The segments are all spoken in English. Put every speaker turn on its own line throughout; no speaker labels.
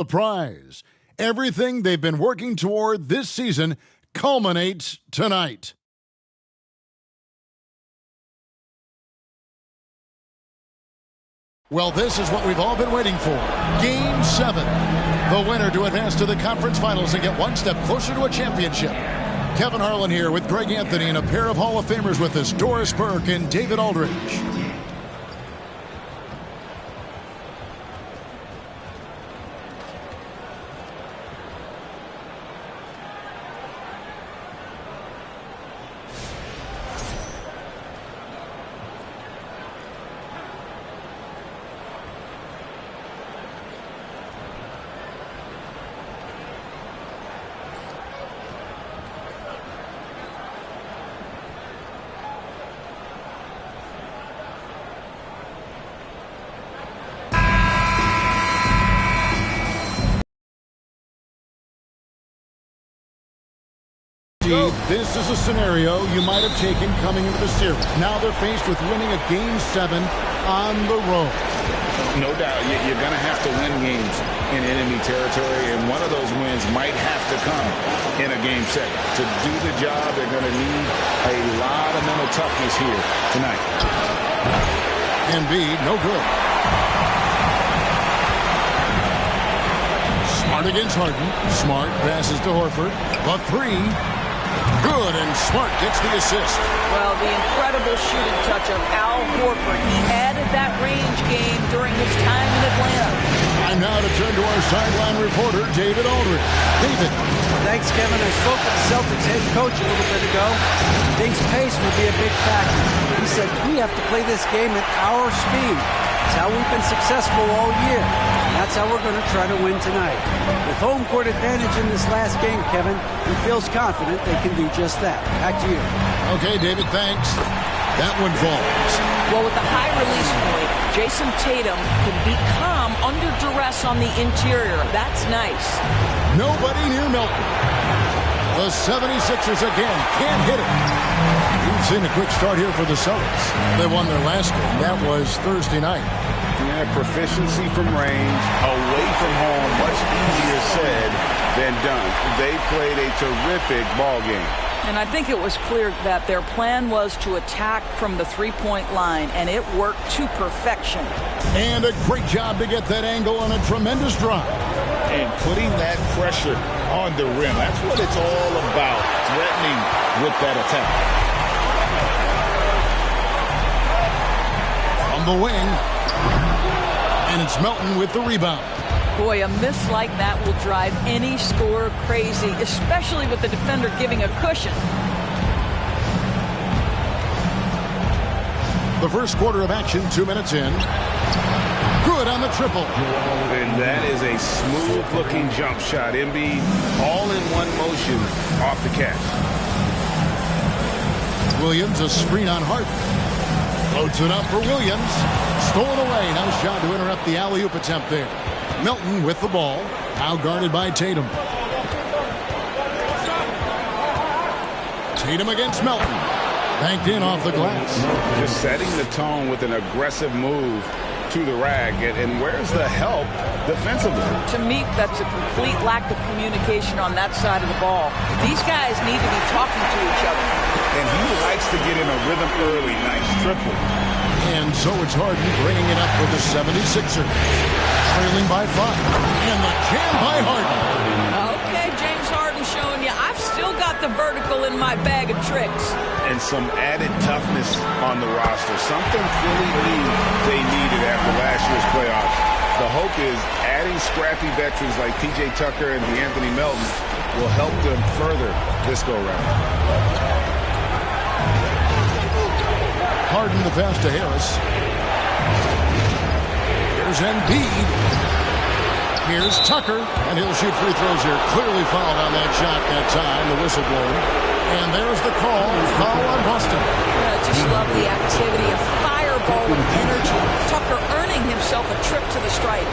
The prize. Everything they've been working toward this season culminates tonight. Well, this is what we've all been waiting for. Game 7. The winner to advance to the conference finals and get one step closer to a championship. Kevin Harlan here with Greg Anthony and a pair of Hall of Famers with us, Doris Burke and David Aldridge. This is a scenario you might have taken coming into the series. Now they're faced with winning a Game 7 on the road.
No doubt, you're going to have to win games in enemy territory, and one of those wins might have to come in a Game 7. To do the job, they're going to need a lot of mental toughness here tonight.
Embiid, no good. Smart against Harden. Smart passes to Horford. The three. Good, and Smart gets the assist.
Well, the incredible shooting touch of Al Horford. He added that range game during his time in Atlanta.
Time now to turn to our sideline reporter, David Aldridge. David.
Thanks, Kevin. I spoke with the Celtics head coach a little bit ago. He thinks pace would be a big factor. He said, we have to play this game at our speed. It's how we've been successful all year. And that's how we're going to try to win tonight. With home court advantage in this last game, Kevin, he feels confident they can do just that. Back to you.
Okay, David, thanks. That one falls.
Well, with the high release point, Jason Tatum can be calm under duress on the interior. That's nice.
Nobody near Milton. The 76ers again can't hit it. You've seen a quick start here for the Celtics. They won their last game. That was Thursday night.
Yeah, proficiency from range, away from home, much easier said than done. They played a terrific ball game.
And I think it was clear that their plan was to attack from the three-point line, and it worked to perfection.
And a great job to get that angle on a tremendous drive.
And putting that pressure on the rim. That's what it's all about, threatening with that attack.
On the wing. And it's Melton with the rebound.
Boy, a miss like that will drive any scorer crazy, especially with the defender giving a cushion.
The first quarter of action, 2 minutes in. Good on the triple.
And that is a smooth-looking jump shot. Embiid all in one motion off the catch.
Williams, a screen on Harden. Loads it up for Williams. Stolen away. Nice shot to interrupt the alley-oop attempt there. Melton with the ball. Now guarded by Tatum. Tatum against Melton. Banked in off the glass.
Just setting the tone with an aggressive move to the rag. And where's the help defensively?
To me, that's a complete lack of communication on that side of the ball. These guys need to be talking to each other.
And he likes to get in a rhythm early. Nice triple.
And so it's Harden bringing it up for the 76ers. Trailing by 5. And the jam by Harden.
Okay, James Harden showing you I've still got the vertical in my bag of tricks.
And some added toughness on the roster. Something Philly knew they needed after last year's playoffs. The hope is adding scrappy veterans like P.J. Tucker and Anthony Melton will help them further this go-round.
Harden the pass to Harris. Here's Embiid. Here's Tucker, and he'll shoot free throws here. Clearly fouled on that shot that time, the whistle blown. And there's the call, foul on Boston.
Just love the activity, a fireball of energy. Tucker earning himself a trip to the stripe.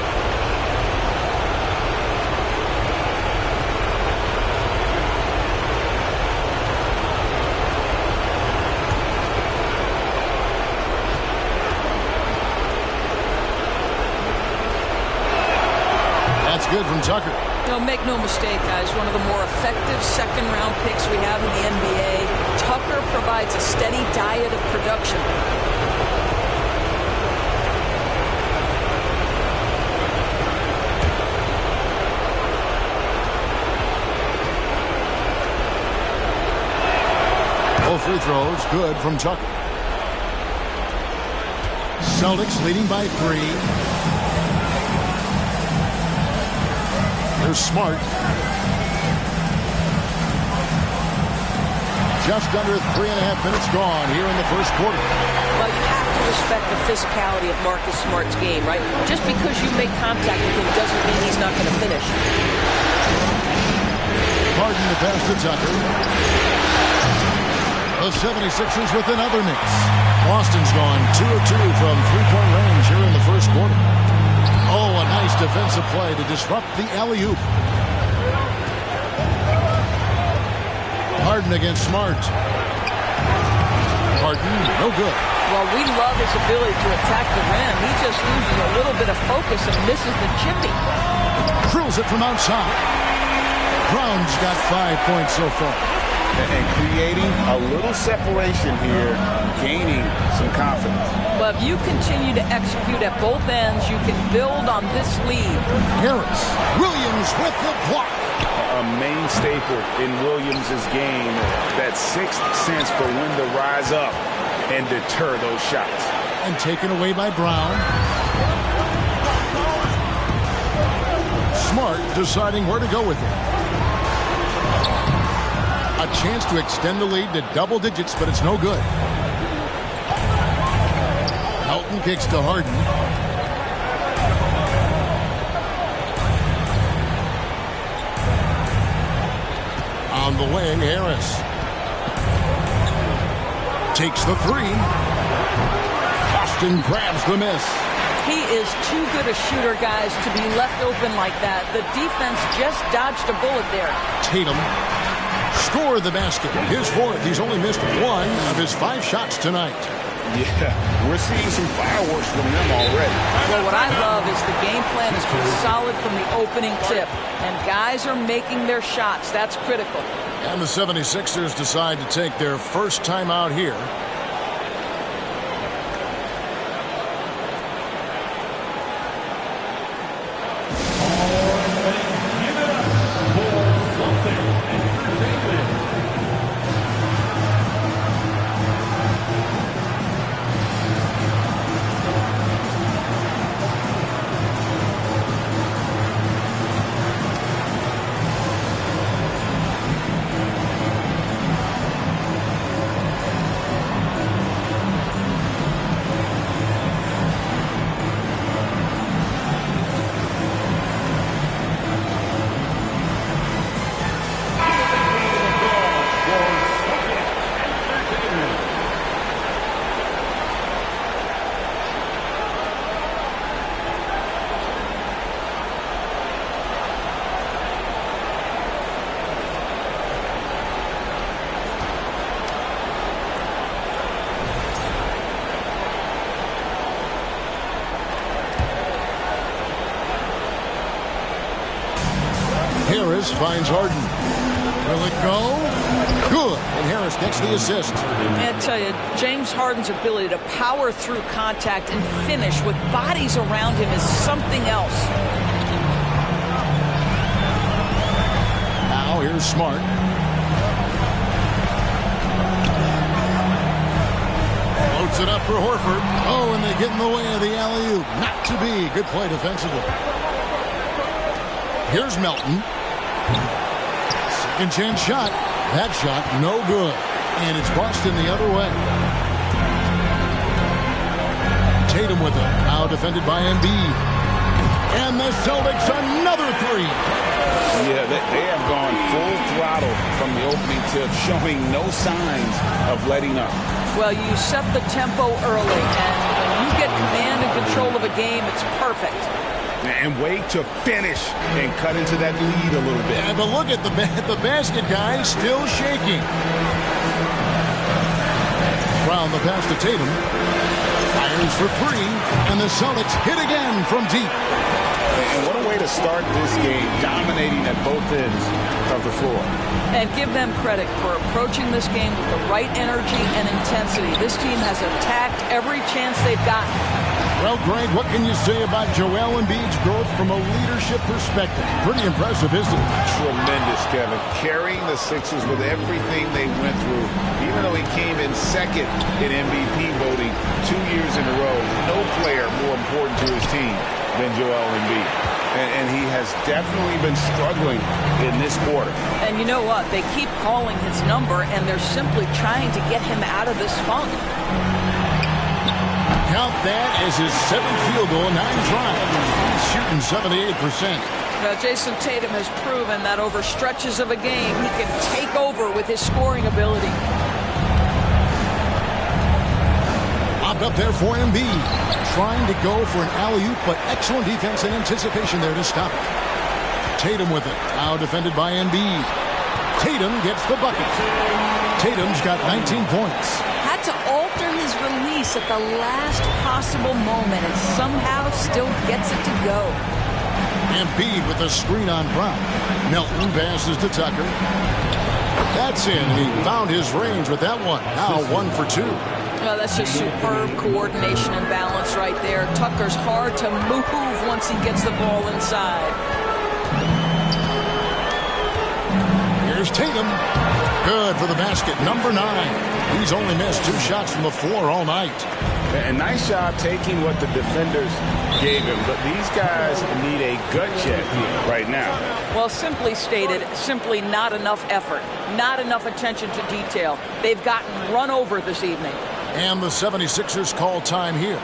good from Tucker.
Make no mistake, guys, one of the more effective second-round picks we have in the NBA. Tucker provides a steady diet of production.
Both free throws good from Tucker. Celtics leading by 3. Here's Smart. Just under 3.5 minutes gone here in the first quarter.
Well, you have to respect the physicality of Marcus Smart's game, right? Just because you make contact with him doesn't mean he's not going to finish.
Harden the pass to Tucker. The 76ers with another miss. Boston's gone 2 of 2 from three-point range here in the first quarter. Oh, a nice defensive play to disrupt the alley-oop. Harden against Smart. Harden, no good.
Well, we love his ability to attack the rim. He just loses a little bit of focus and misses the chippy.
Drills it from outside. Brown's got 5 points so far.
And creating a little separation here, gaining some confidence.
But if you continue to execute at both ends, you can build on this lead.
Harris. Williams with the block.
A main staple in Williams' game, that sixth sense for when to rise up and deter those shots.
And taken away by Brown. Smart deciding where to go with it. A chance to extend the lead to double digits, but it's no good. Melton kicks to Harden. On the wing, Harris. Takes the 3. Boston grabs the miss.
He is too good a shooter, guys, to be left open like that. The defense just dodged a bullet there.
Tatum. Score the basket. His 4th. He's only missed 1 of his 5 shots tonight.
Yeah, we're seeing some fireworks from them already.
Well, what I love is the game plan has been solid from the opening tip. And guys are making their shots. That's critical.
And the 76ers decide to take their first time out here. Harris finds Harden. Will it go? Good. And Harris gets the assist.
I tell you, James Harden's ability to power through contact and finish with bodies around him is something else.
Now here's Smart. Floats it up for Horford. Oh, and they get in the way of the alley-oop. Not to be. Good play defensively. Here's Melton. Second chance shot. That shot, no good. And it's Boston the other way. Tatum with it. Now defended by Embiid. And the Celtics another 3.
Yeah, they have gone full throttle from the opening tip, showing no signs of letting up.
Well, you set the tempo early, and when you get command and control of a game, it's perfect.
And wait to finish and cut into that lead a little bit.
Yeah, but look at the basket, guys, still shaking. Brown the pass to Tatum. Fires for three, and the Celtics hit again from deep.
And what a way to start this game, dominating at both ends of the floor.
And give them credit for approaching this game with the right energy and intensity. This team has attacked every chance they've gotten.
Well, Greg, what can you say about Joel Embiid's growth from a leadership perspective? Pretty impressive, isn't it?
Tremendous, Kevin. Carrying the Sixers with everything they went through. Even though he came in second in MVP voting 2 years in a row, no player more important to his team than Joel Embiid. And he has definitely been struggling in this quarter.
And you know what? They keep calling his number, and they're simply trying to get him out of this funk.
Count that as his 7th field goal, 9 tries. He's shooting 78%.
Now, Jason Tatum has proven that over stretches of a game, he can take over with his scoring ability.
Lobbed up there for Embiid. Trying to go for an alley-oop, but excellent defense and anticipation there to stop it. Tatum with it. Now defended by Embiid. Tatum gets the bucket. Tatum's got 19 points.
Had to alter his release at the last possible moment and somehow still gets it to go.
Embiid with a screen on Brown. Melton passes to Tucker. That's in. He found his range with that one. Now 1 for 2.
Well, that's just superb coordination and balance right there. Tucker's hard to move once he gets the ball inside.
Here's Tatum. Good for the basket. Number 9. He's only missed 2 shots from the floor all night.
A nice job taking what the defenders gave him, but these guys need a gut check right now.
Well, simply stated, simply not enough effort, not enough attention to detail. They've gotten run over this evening.
And the 76ers call time here.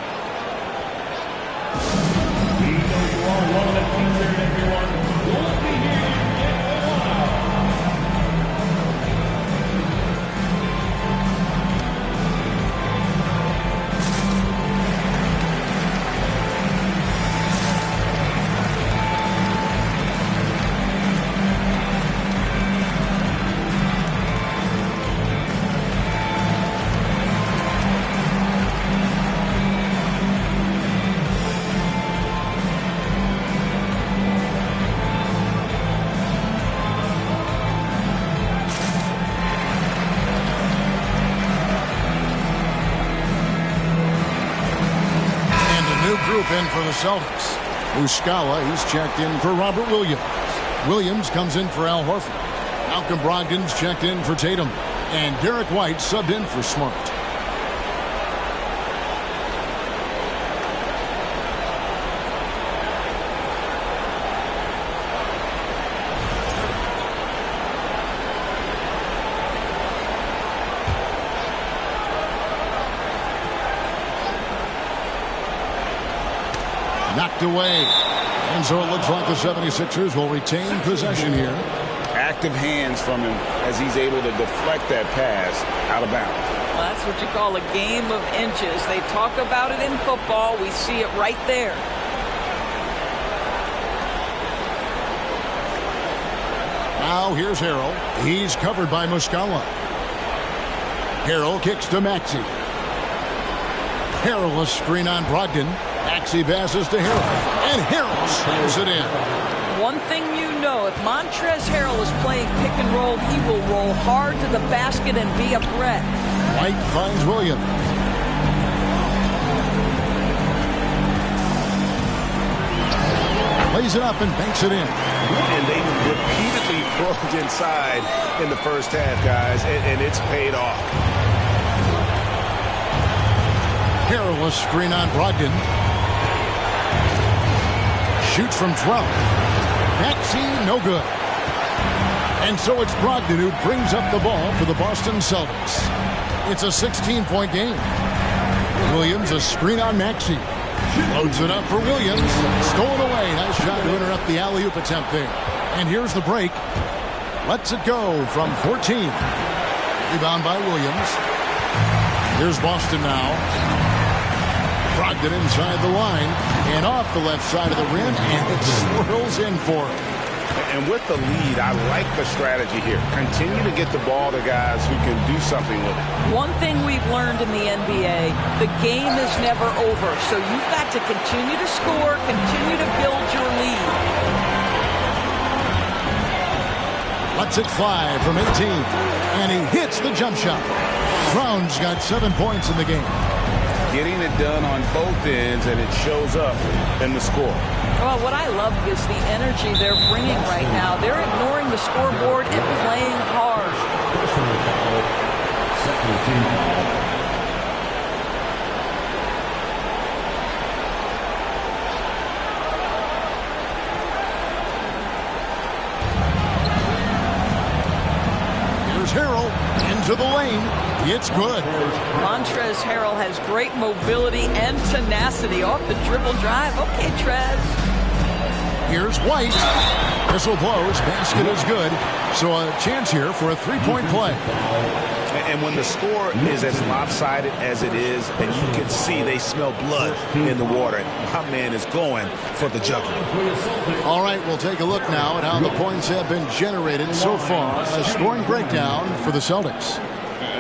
Group in for the Celtics. Muscala, he's checked in for Robert Williams. Williams comes in for Al Horford. Malcolm Brogdon's checked in for Tatum. And Derek White subbed in for Smart. Knocked away. And so it looks like the 76ers will retain possession here.
Active hands from him as he's able to deflect that pass out of bounds.
Well, that's what you call a game of inches. They talk about it in football. We see it right there.
Now here's Harrell. He's covered by Muscala. Harrell kicks to Maxey. Harrell a screen on Brogdon. Maxey passes to Harrell, and Harrell slams it in.
One thing you know, if Montrezl Harrell is playing pick and roll, he will roll hard to the basket and be a threat.
White finds Williams. Lays it up and banks it in.
And they repeatedly pulled inside in the first half, guys, and it's paid off.
Harrell a screen on Brogdon. Shoots from 12. Maxey, no good. And so it's Brogdon who brings up the ball for the Boston Celtics. It's a 16-point game. Williams a screen on Maxey. Loads it up for Williams. Stolen away. Nice shot to interrupt the alley-oop attempt there. And here's the break. Lets it go from 14. Rebound by Williams. Here's Boston now. Brogdon inside the line and off the left side of the rim, and it swirls in for him.
And with the lead, I like the strategy here. Continue to get the ball to guys who can do something with it.
One thing we've learned in the NBA, the game is never over. So you've got to continue to score, continue to build your lead.
Lets it fly from 18. And he hits the jump shot. Brown's got 7 points in the game.
Getting it done on both ends, and it shows up in the score.
Well, what I love is the energy they're bringing right now. They're ignoring the scoreboard and playing hard.
Here's Harrell into the lane. It's good.
Montrezl Harrell has great mobility and tenacity off the dribble drive. Okay, Trez.
Here's White. Whistle blows. Basket is good. So a chance here for a three-point play.
And when the score is as lopsided as it is, and you can see they smell blood in the water, my man is going for the jugular.
All right, we'll take a look now at how the points have been generated so far. A scoring breakdown for the Celtics.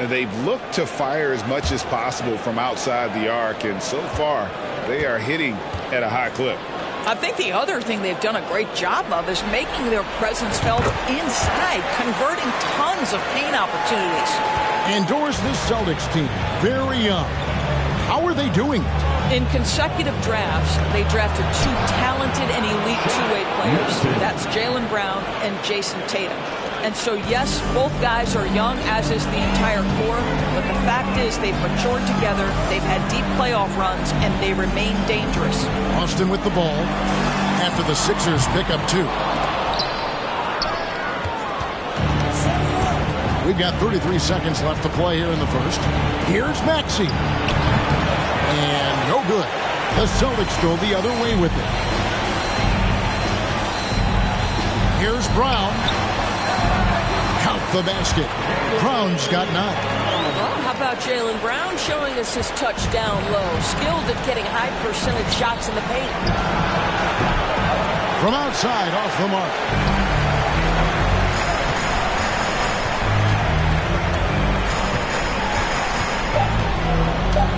They've looked to fire as much as possible from outside the arc, and so far they are hitting at a high clip.
I think the other thing they've done a great job of is making their presence felt inside, converting tons of paint opportunities.
Endorse this Celtics team, very young. How are they doing it?
In consecutive drafts, they drafted 2 talented and elite two-way players. That's Jaylen Brown and Jason Tatum. And so, yes, both guys are young, as is the entire core. But the fact is they've matured together, they've had deep playoff runs, and they remain dangerous.
Boston with the ball after the Sixers pick up 2. We've got 33 seconds left to play here in the first. Here's Maxey. And no good. The Celtics go the other way with it. Here's Brown. Count the basket. Brown's got 9.
Well, how about Jaylen Brown showing us his touchdown low? Skilled at getting high percentage shots in the paint.
From outside, off the mark.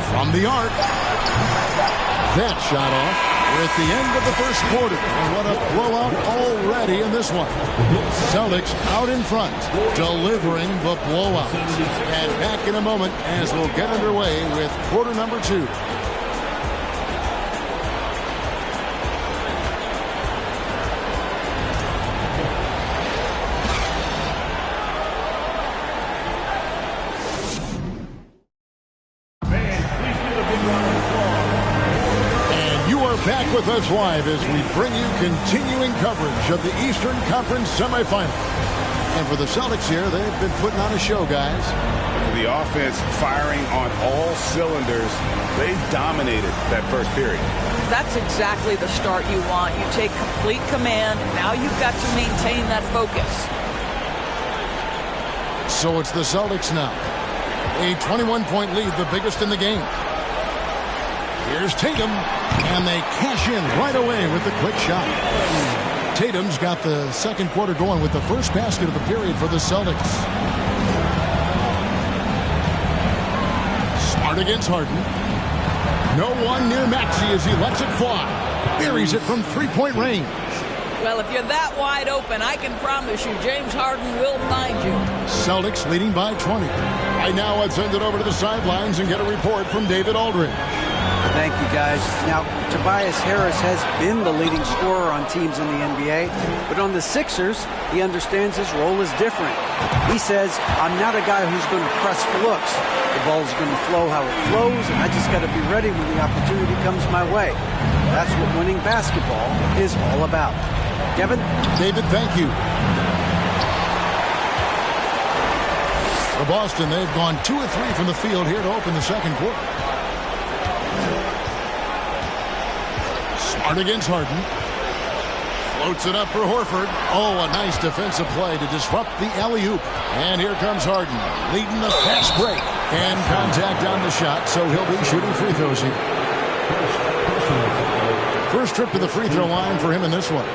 From the arc. That shot off. We're at the end of the first quarter. And what a blowout already in this one. Celtics out in front, delivering the blowout. And back in a moment as we'll get underway with quarter number 2. Back with us live as we bring you continuing coverage of the Eastern Conference Semifinals. And for the Celtics here, they've been putting on a show, guys.
The offense firing on all cylinders. They dominated that first period.
That's exactly the start you want. You take complete command. Now you've got to maintain that focus.
So it's the Celtics now. A 21-point lead, the biggest in the game. Here's Tatum, and they cash in right away with the quick shot. Tatum's got the second quarter going with the first basket of the period for the Celtics. Smart against Harden. No one near Maxey as he lets it fly. Buries it from three-point range.
Well, if you're that wide open, I can promise you James Harden will find you.
Celtics leading by 20. Right now, let's send it over to the sidelines and get a report from David Aldridge.
Thank you, guys. Now, Tobias Harris has been the leading scorer on teams in the NBA, but on the Sixers, he understands his role is different. He says, I'm not a guy who's going to press for looks. The ball's going to flow how it flows, and I just got to be ready when the opportunity comes my way. That's what winning basketball is all about. Kevin?
David, thank you. For Boston, they've gone 2 of 3 from the field here to open the second quarter. Smart against Harden. Floats it up for Horford. Oh, a nice defensive play to disrupt the alley-oop. And here comes Harden, leading the fast break. And contact on the shot, so he'll be shooting free throws here. First trip to the free throw line for him in this one.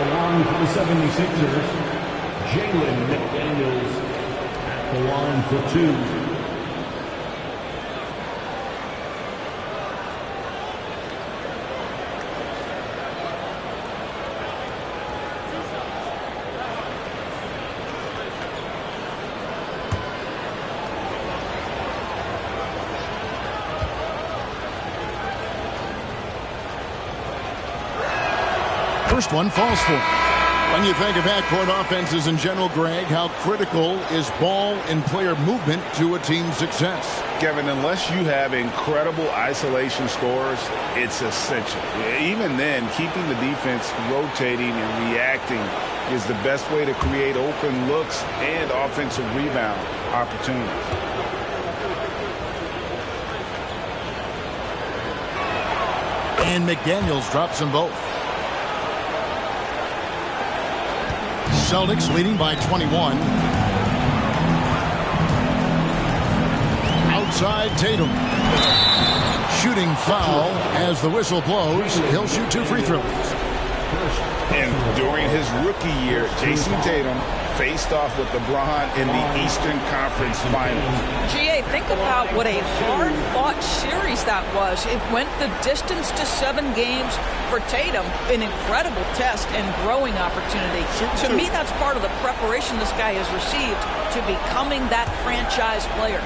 the line for the 76ers, Jalen McDaniels at the line for 2.
First one falls for. When you think of backcourt offenses in general, Greg, how critical is ball and player movement to a team's success?
Kevin, unless you have incredible isolation scores, it's essential. Even then, keeping the defense rotating and reacting is the best way to create open looks and offensive rebound opportunities.
And McDaniels drops them both. Celtics leading by 21. Outside Tatum. Shooting foul as the whistle blows. He'll shoot 2 free throws.
And during his rookie year, Jason Tatum faced off with LeBron in the Eastern Conference Finals.
GA, think about what a hard-fought series that was. It went the distance to 7 games for Tatum, an incredible test and growing opportunity. To me, that's part of the preparation this guy has received to becoming that franchise player.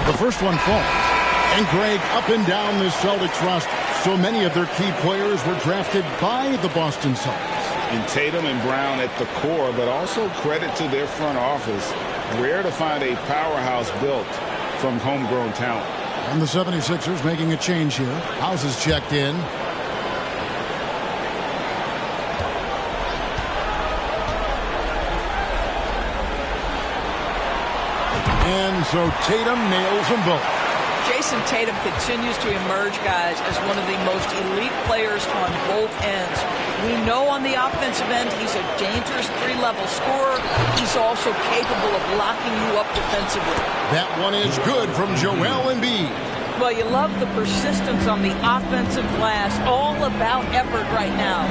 The first one falls. And Greg, up and down this Celtics roster, so many of their key players were drafted by the Boston Celtics.
And Tatum and Brown at the core, but also credit to their front office. Rare to find a powerhouse built from homegrown talent.
And the 76ers making a change here. House is checked in. And so Tatum nails them both.
Jason Tatum continues to emerge, guys, as one of the most elite players on both ends. We know on the offensive end he's a dangerous 3-level scorer. He's also capable of locking you up defensively.
That one is good from Joel Embiid.
Well, you love the persistence on the offensive glass. All about effort right now.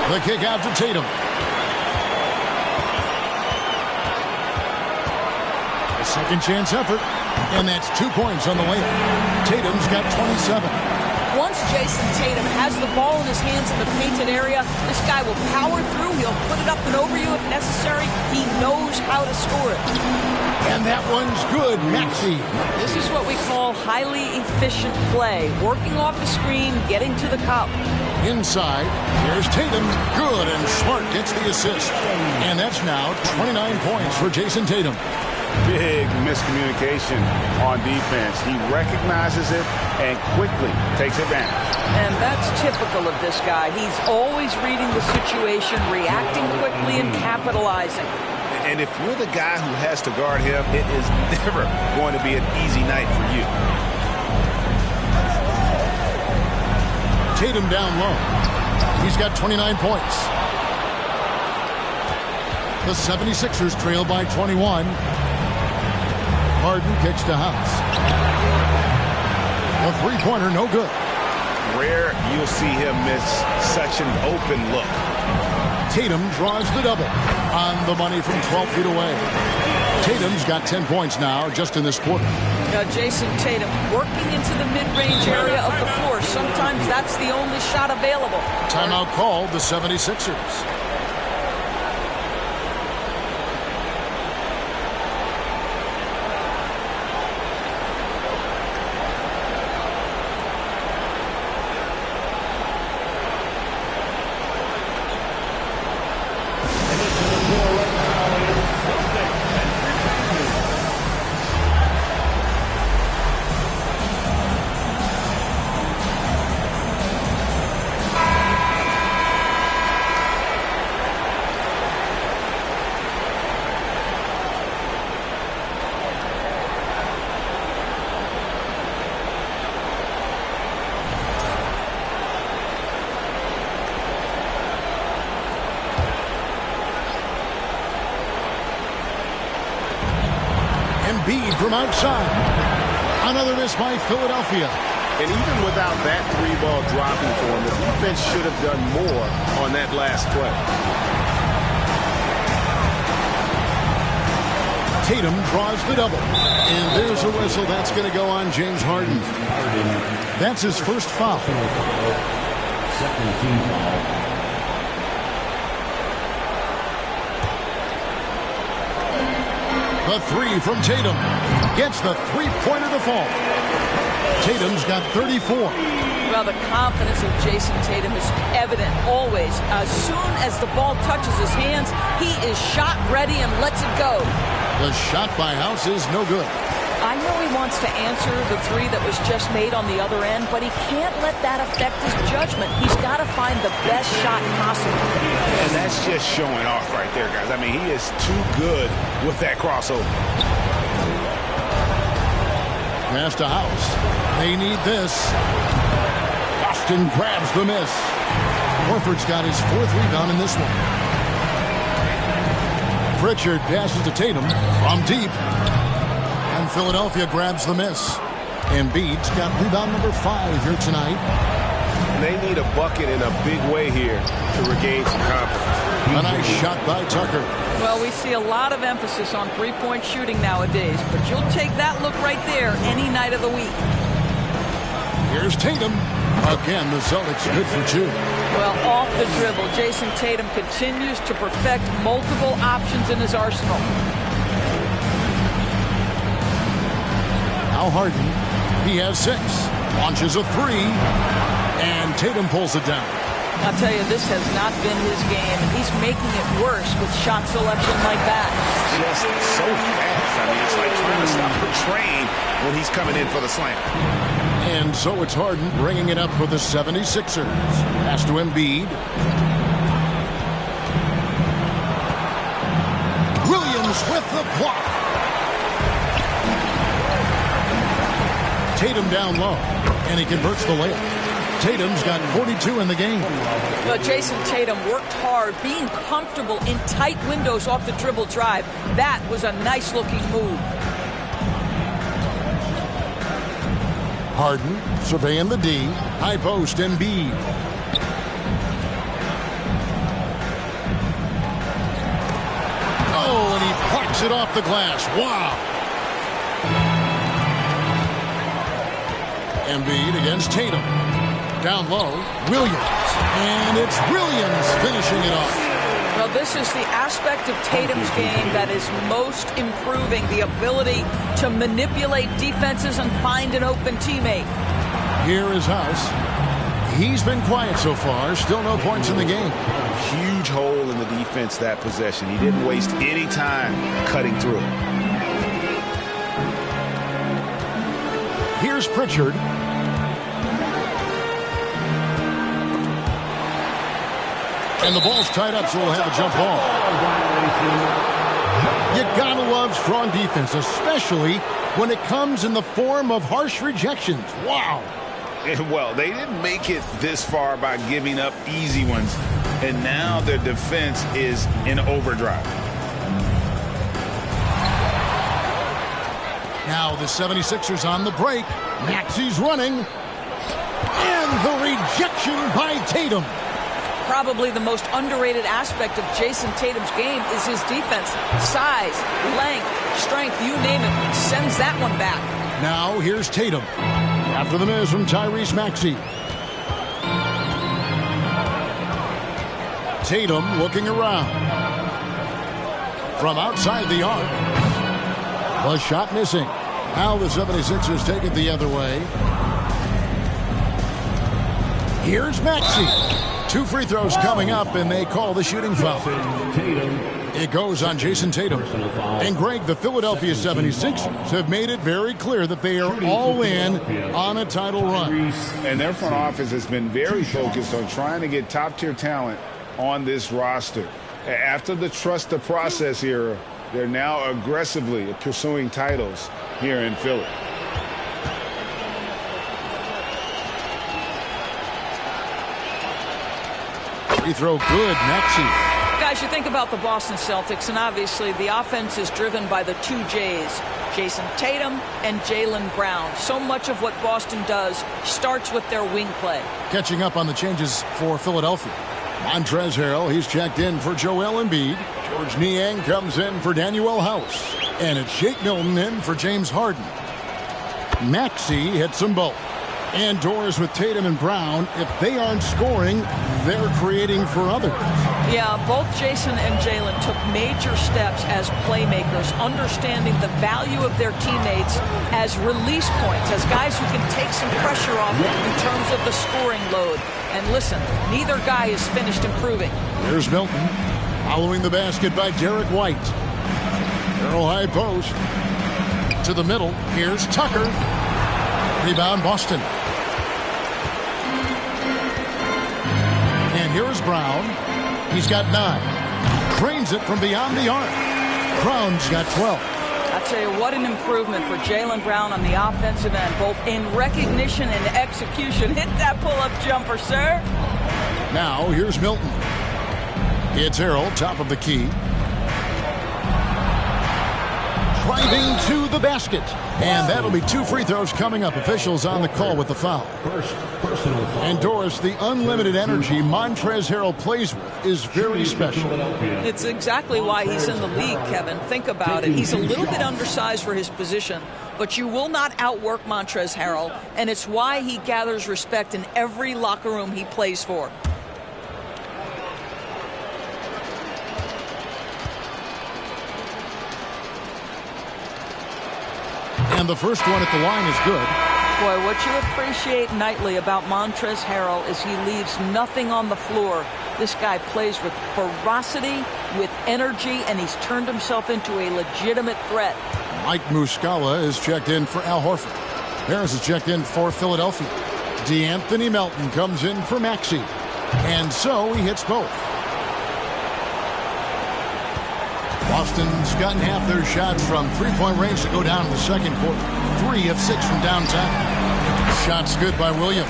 The kick out to Tatum. Second chance effort, and that's 2 points on the way. Tatum's got 27.
Once Jason Tatum has the ball in his hands in the painted area, this guy will power through. He'll put it up and over you if necessary. He knows how to score it.
And that one's good, Maxey.
This is what we call highly efficient play. Working off the screen, getting to the cup.
Inside, here's Tatum. Good, and Smart gets the assist. And that's now 29 points for Jason Tatum.
Big miscommunication on defense. He recognizes it and quickly takes advantage.
And that's typical of this guy. He's always reading the situation, reacting quickly, and capitalizing.
And if you're the guy who has to guard him, it is never going to be an easy night for you.
Tatum down low. He's got 29 points. The 76ers trail by 21. Harden kicks to House. A three-pointer, no good.
Rare you'll see him miss such an open look.
Tatum draws the double. On the money from 12 feet away. Tatum's got 10 points now just in this quarter.
Now Jason Tatum working into the mid-range area of the floor. Sometimes that's the only shot available.
Timeout called the 76ers. Embiid from outside. Another miss by Philadelphia.
And even without that three-ball dropping for him, the defense should have done more on that last play.
Tatum draws the double. And there's a whistle. That's going to go on James Harden. That's his first foul.
Second team foul.
The three from Tatum. Gets the three-pointer to fall. Tatum's got 34.
Well, the confidence of Jason Tatum is evident always. As soon as the ball touches his hands, he is shot ready and lets it go.
The shot by House is no good.
I know he wants to answer the three that was just made on the other end, but he can't let that affect his judgment. He's got to find the best shot possible.
And that's just showing off right there, guys. I mean, he is too good with that crossover.
Pass to House. They need this. Boston grabs the miss. Horford's got his fourth rebound in this one. Pritchard passes to Tatum from deep. And Philadelphia grabs the miss. Embiid's got rebound number 5 here tonight.
They need a bucket in a big way here to regain some confidence.
A nice shot by Tucker.
Well, we see a lot of emphasis on three-point shooting nowadays, but you'll take that look right there any night of the week.
Here's Tatum. Again, the Celtics good for 2.
Well, off the dribble, Jason Tatum continues to perfect multiple options in his arsenal.
Now Harden. He has 6. Launches a 3. And Tatum pulls it down.
I'll tell you, this has not been his game, and he's making it worse with shot selection like that.
Just so fast. I mean, it's like trying to stop a train when he's coming in for the slam.
And so it's Harden bringing it up for the 76ers. Pass to Embiid. Williams with the block. Tatum down low, and he converts the layup. Tatum's got 42 in the game.
Well, Jason Tatum worked hard, being comfortable in tight windows off the dribble drive. That was a nice-looking move.
Harden surveying the D. High post, Embiid. Oh, and he parks it off the glass. Wow. Embiid against Tatum. Down low, Williams. And it's Williams finishing it off.
Well, this is the aspect of Tatum's game that is most improving, the ability to manipulate defenses and find an open teammate.
Here is House. He's been quiet so far. Still no points in the game.
Huge hole in the defense that possession. He didn't waste any time cutting through.
Here's Pritchard. And the ball's tied up, so we'll have a jump ball. You gotta love strong defense, especially when it comes in the form of harsh rejections. Wow.
Well, they didn't make it this far by giving up easy ones, and now their defense is in overdrive.
Now the 76ers on the break. Maxi's running. And the rejection by Tatum.
Probably the most underrated aspect of Jason Tatum's game is his defense. Size, length, strength, you name it, sends that one back.
Now here's Tatum. After the miss from Tyrese Maxey. Tatum looking around. From outside the arc. The shot missing. Now the 76ers take it the other way. Here's Maxey. 2 free throws coming up, and they call the shooting foul. It goes on Jason Tatum. And Greg, the Philadelphia 76ers have made it very clear that they are all in on a title run.
And their front office has been very focused on trying to get top-tier talent on this roster. After the trust the process era, they're now aggressively pursuing titles here in Philly.
Free throw good, Maxey.
Guys, you think about the Boston Celtics, and obviously the offense is driven by the two J's, Jason Tatum and Jaylen Brown. So much of what Boston does starts with their wing play.
Catching up on the changes for Philadelphia. Montrezl Harrell, he's checked in for Joel Embiid. George Niang comes in for Danuel House. And it's Shake Milton in for James Harden. Maxey hits them both. And doors with Tatum and Brown. If they aren't scoring, they're creating for others.
Yeah, both Jason and Jaylen took major steps as playmakers, understanding the value of their teammates as release points, as guys who can take some pressure off in terms of the scoring load. And listen, neither guy is finished improving.
There's Milton, following the basket by Derek White. Arrow high post. To the middle, here's Tucker. Rebound, Boston. And here's Brown. He's got 9. Drains it from beyond the arc. Brown's got 12.
I tell you, what an improvement for Jaylen Brown on the offensive end, both in recognition and execution. Hit that pull-up jumper, sir.
Now, here's Milton. It's Harrell, top of the key. Driving to the basket. And that'll be 2 free throws coming up. Officials on the call with the foul.
First personal foul.
And Doris, the unlimited energy Montrezl Harrell plays with is very special.
It's exactly why he's in the league, Kevin. Think about it. He's a little bit undersized for his position, but you will not outwork Montrezl Harrell, and it's why he gathers respect in every locker room he plays for.
And the first one at the line is good.
Boy, what you appreciate nightly about Montrezl Harrell is he leaves nothing on the floor. This guy plays with ferocity, with energy, and he's turned himself into a legitimate threat.
Mike Muscala is checked in for Al Horford. Harris is checked in for Philadelphia. DeAnthony Melton comes in for Maxey. And so he hits both. Boston's gotten half their shots from three-point range to go down in the second quarter. 3 of 6 from downtown. Shots good by Williams.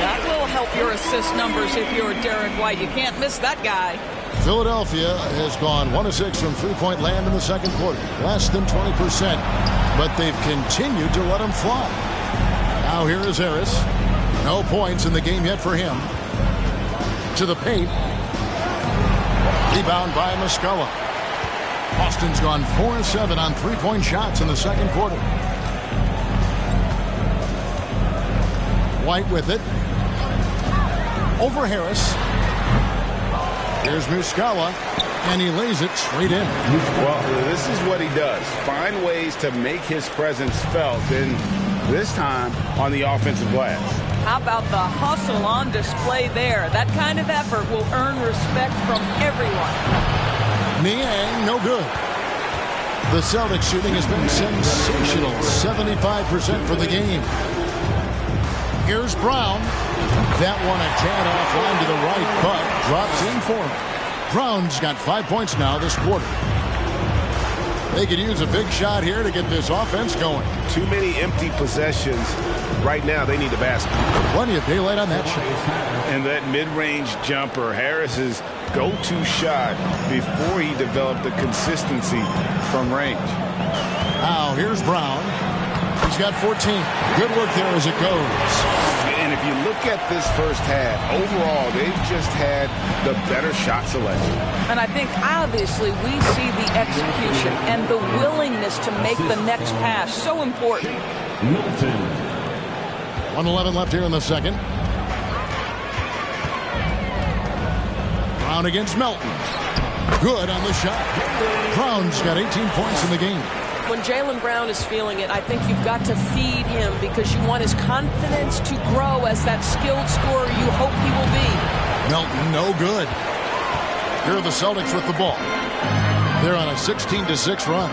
That will help your assist numbers if you're Derek White. You can't miss that guy.
Philadelphia has gone 1 of 6 from three-point land in the second quarter. Less than 20%. But they've continued to let him fly. Now here is Harris. No points in the game yet for him. To the paint. Rebound by Muscala. Boston's gone 4 of 7 on three-point shots in the second quarter. White with it. Over Harris. Here's Muscala, and he lays it straight in.
Well, this is what he does. Find ways to make his presence felt, and this time on the offensive glass.
How about the hustle on display there? That kind of effort will earn respect from everyone.
Niang, no good. The Celtics shooting has been sensational. 75% for the game. Here's Brown. That one a tad offline to the right, but drops in for him. Brown's got 5 points now this quarter. They could use a big shot here to get this offense going.
Too many empty possessions. Right now, they need the basket.
Plenty of daylight on that shot.
And that mid-range jumper, Harris's go-to shot before he developed the consistency from range.
Now, here's Brown. He's got 14. Good work there as it goes.
And if you look at this first half, overall, they've just had the better shot selection.
And I think, obviously, we see the execution and the willingness to make the next pass so important.
Milton.
1:11 left here in the second. Brown against Melton. Good on the shot. Brown's got 18 points in the game.
When Jaylen Brown is feeling it, I think you've got to feed him because you want his confidence to grow as that skilled scorer you hope he will be.
Melton, no good. Here are the Celtics with the ball. They're on a 16-6 run.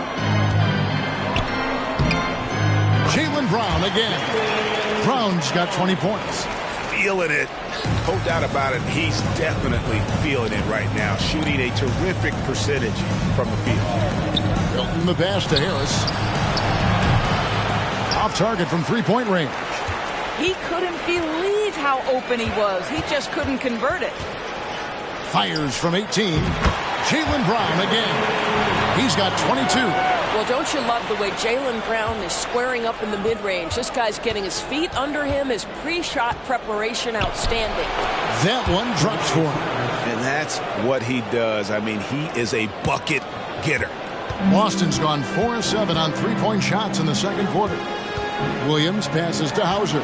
Jaylen Brown again. Brown's got 20 points.
Feeling it. No doubt about it. He's definitely feeling it right now. Shooting a terrific percentage from the field.
Milton the pass to Harris. Off target from three-point range.
He couldn't believe how open he was. He just couldn't convert it.
Fires from 18. Jaylen Brown again. He's got 22.
Well, don't you love the way Jaylen Brown is squaring up in the mid-range? This guy's getting his feet under him. His pre-shot preparation outstanding.
That one drops for him.
And that's what he does. I mean, he is a bucket getter.
Boston's gone 4-7 on three-point shots in the second quarter. Williams passes to Hauser.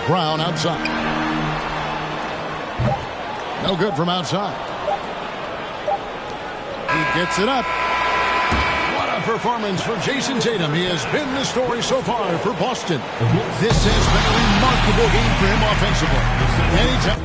Brown outside. No good from outside. He gets it up. What a performance for Jason Tatum. He has been the story so far for Boston. This has been a remarkable game for him offensively. Anytime.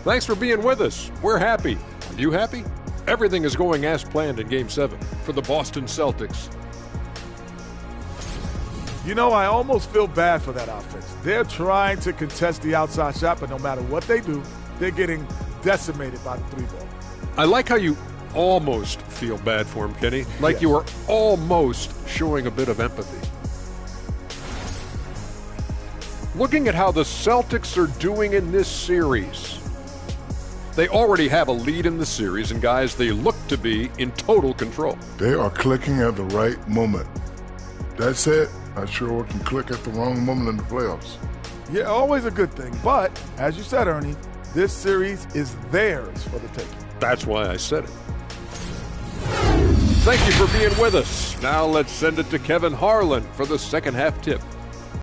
Thanks for being with us. We're happy. Are you happy? Everything is going as planned in Game 7 for the Boston Celtics.
You know, I almost feel bad for that offense. They're trying to contest the outside shot, but no matter what they do, they're getting decimated by the three ball.
I like how you almost feel bad for him, Kenny. Like you are almost showing a bit of empathy. Looking at how the Celtics are doing in this series, they already have a lead in the series, and guys, they look to be in total control.
They are clicking at the right moment. That said, I sure can click at the wrong moment in the playoffs.
Yeah, always a good thing. But, as you said, Ernie, this series is theirs for the taking.
That's why I said it. Thank you for being with us. Now let's send it to Kevin Harlan for the second half tip.